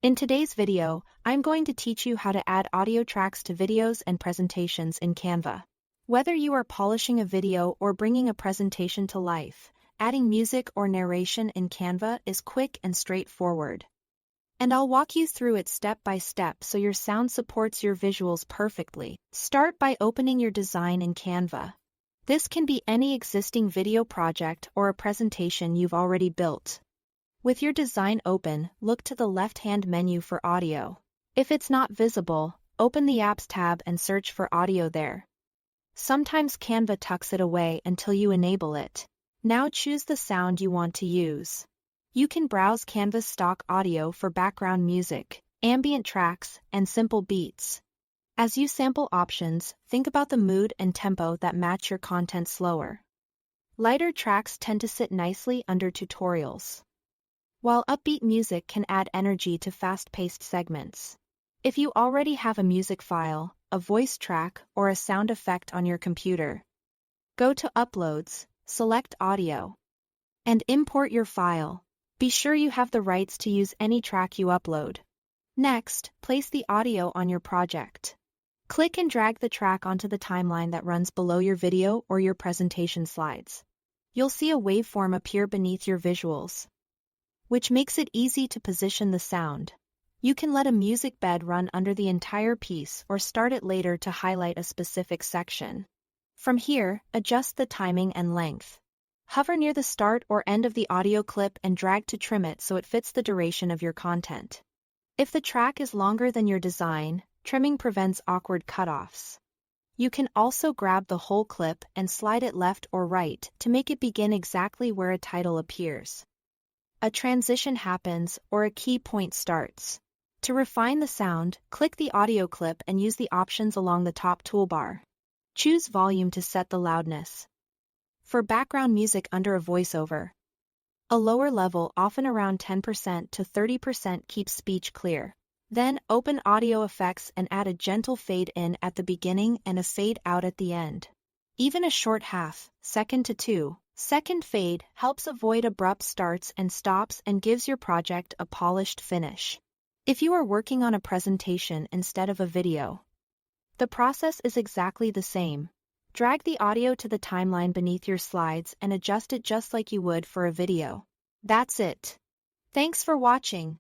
In today's video, I'm going to teach you how to add audio tracks to videos and presentations in Canva. Whether you are polishing a video or bringing a presentation to life, adding music or narration in Canva is quick and straightforward. And I'll walk you through it step by step so your sound supports your visuals perfectly. Start by opening your design in Canva. This can be any existing video project or a presentation you've already built. With your design open, look to the left-hand menu for audio. If it's not visible, open the Apps tab and search for audio there. Sometimes Canva tucks it away until you enable it. Now choose the sound you want to use. You can browse Canva's stock audio for background music, ambient tracks, and simple beats. As you sample options, think about the mood and tempo that match your content slower. Lighter tracks tend to sit nicely under tutorials, while upbeat music can add energy to fast-paced segments. If you already have a music file, a voice track, or a sound effect on your computer, go to Uploads, select Audio, and import your file. Be sure you have the rights to use any track you upload. Next, place the audio on your project. Click and drag the track onto the timeline that runs below your video or your presentation slides. You'll see a waveform appear beneath your visuals, which makes it easy to position the sound. You can let a music bed run under the entire piece or start it later to highlight a specific section. From here, adjust the timing and length. Hover near the start or end of the audio clip and drag to trim it so it fits the duration of your content. If the track is longer than your design, trimming prevents awkward cutoffs. You can also grab the whole clip and slide it left or right to make it begin exactly where a title appears, a transition happens, or a key point starts. To refine the sound, click the audio clip and use the options along the top toolbar. Choose volume to set the loudness. For background music under a voiceover, a lower level, often around 10% to 30%, keeps speech clear. Then, open Audio Effects and add a gentle fade in at the beginning and a fade out at the end. Even a short half-second to 2-second fade helps avoid abrupt starts and stops and gives your project a polished finish. If you are working on a presentation instead of a video, the process is exactly the same. Drag the audio to the timeline beneath your slides and adjust it just like you would for a video. That's it. Thanks for watching.